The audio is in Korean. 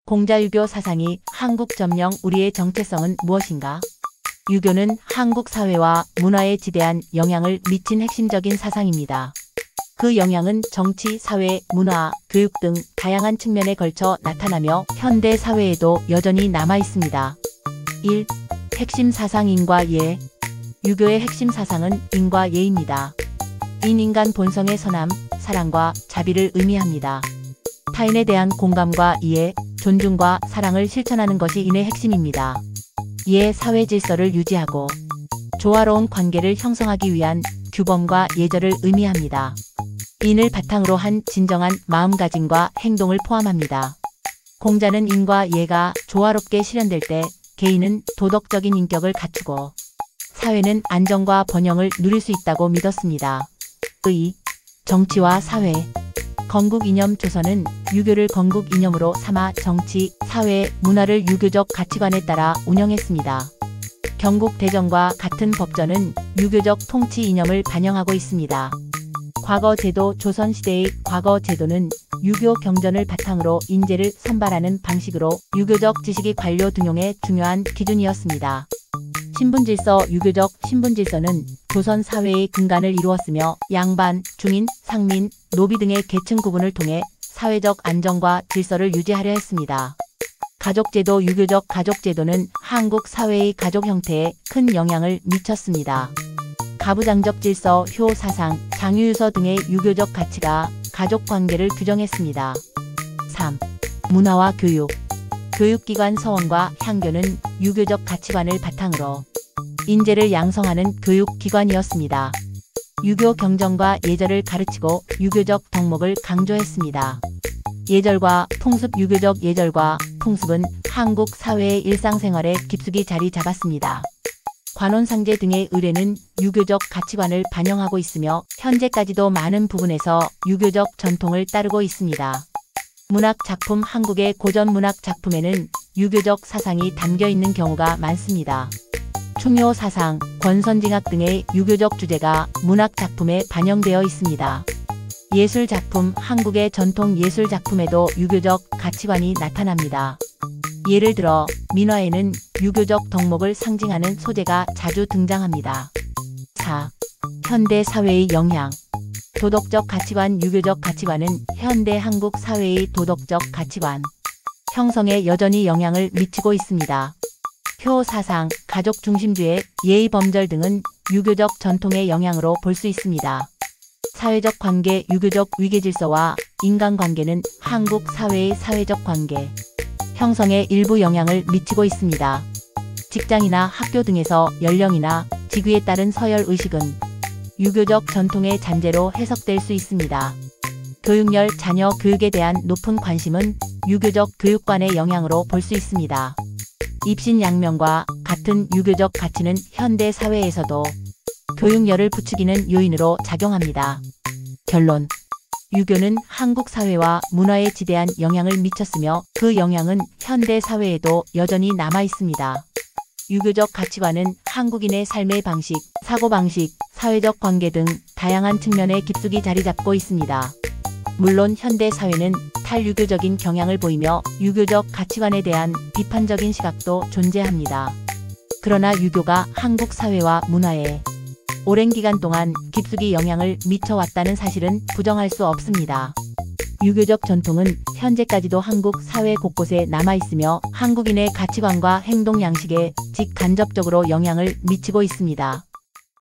공자유교 사상이 한국 점령 우리의 정체성은 무엇인가? 유교는 한국 사회와 문화에 지대한 영향을 미친 핵심적인 사상입니다. 그 영향은 정치, 사회, 문화, 교육 등 다양한 측면에 걸쳐 나타나며 현대 사회에도 여전히 남아 있습니다. 1. 핵심 사상 인과 예. 유교의 핵심 사상은 인과 예입니다. 인간 본성의 선함, 사랑과 자비를 의미합니다. 타인에 대한 공감과 이해, 존중과 사랑을 실천하는 것이 인의 핵심입니다. 예, 사회 질서를 유지하고 조화로운 관계를 형성하기 위한 규범과 예절을 의미합니다. 인을 바탕으로 한 진정한 마음가짐과 행동을 포함합니다. 공자는 인과 예가 조화롭게 실현될 때 개인은 도덕적인 인격을 갖추고 사회는 안정과 번영을 누릴 수 있다고 믿었습니다. 의, 정치와 사회. 건국 이념 조선은 유교를 건국 이념으로 삼아 정치, 사회, 문화를 유교적 가치관에 따라 운영했습니다. 경국대전과 같은 법전은 유교적 통치 이념을 반영하고 있습니다. 과거 제도 조선시대의 과거 제도는 유교 경전을 바탕으로 인재를 선발하는 방식으로 유교적 지식이 관료 등용의 중요한 기준이었습니다. 신분질서 유교적 신분질서는 조선 사회의 근간을 이루었으며 양반, 중인, 상민, 노비 등의 계층 구분을 통해 사회적 안정과 질서를 유지하려 했습니다. 가족제도 유교적 가족제도는 한국 사회의 가족 형태에 큰 영향을 미쳤습니다. 가부장적 질서, 효 사상, 장유유서 등의 유교적 가치가 가족 관계를 규정했습니다. 3. 문화와 교육. 교육기관 서원과 향교는 유교적 가치관을 바탕으로 인재를 양성하는 교육기관이었습니다. 유교 경전과 예절을 가르치고 유교적 덕목을 강조했습니다. 예절과 풍습 유교적 예절과 풍습은 한국 사회의 일상생활에 깊숙이 자리 잡았습니다. 관혼상제 등의 의례는 유교적 가치관을 반영하고 있으며 현재까지도 많은 부분에서 유교적 전통을 따르고 있습니다. 문학 작품 한국의 고전 문학 작품에는 유교적 사상이 담겨 있는 경우가 많습니다. 충효 사상, 권선징악 등의 유교적 주제가 문학 작품에 반영되어 있습니다. 예술 작품 한국의 전통 예술 작품에도 유교적 가치관이 나타납니다. 예를 들어 민화에는 유교적 덕목을 상징하는 소재가 자주 등장합니다. 4. 현대 사회의 영향. 도덕적 가치관 유교적 가치관은 현대 한국 사회의 도덕적 가치관 형성에 여전히 영향을 미치고 있습니다. 효 사상, 가족 중심주의, 예의 범절 등은 유교적 전통의 영향으로 볼 수 있습니다. 사회적 관계 유교적 위계질서와 인간관계는 한국 사회의 사회적 관계 형성에 일부 영향을 미치고 있습니다. 직장이나 학교 등에서 연령이나 직위에 따른 서열 의식은 유교적 전통의 잔재로 해석될 수 있습니다. 교육열 자녀 교육에 대한 높은 관심은 유교적 교육관의 영향으로 볼 수 있습니다. 입신양명과 같은 유교적 가치는 현대 사회에서도 교육열을 부추기는 요인으로 작용합니다. 결론. 유교는 한국 사회와 문화에 지대한 영향을 미쳤으며 그 영향은 현대 사회에도 여전히 남아 있습니다. 유교적 가치관은 한국인의 삶의 방식, 사고방식, 사회적 관계 등 다양한 측면에 깊숙이 자리 잡고 있습니다. 물론 현대 사회는 탈유교적인 경향을 보이며 유교적 가치관에 대한 비판적인 시각도 존재합니다. 그러나 유교가 한국 사회와 문화에 오랜 기간 동안 깊숙이 영향을 미쳐왔다는 사실은 부정할 수 없습니다. 유교적 전통은 현재까지도 한국 사회 곳곳에 남아있으며 한국인의 가치관과 행동 양식에 직간접적으로 영향을 미치고 있습니다.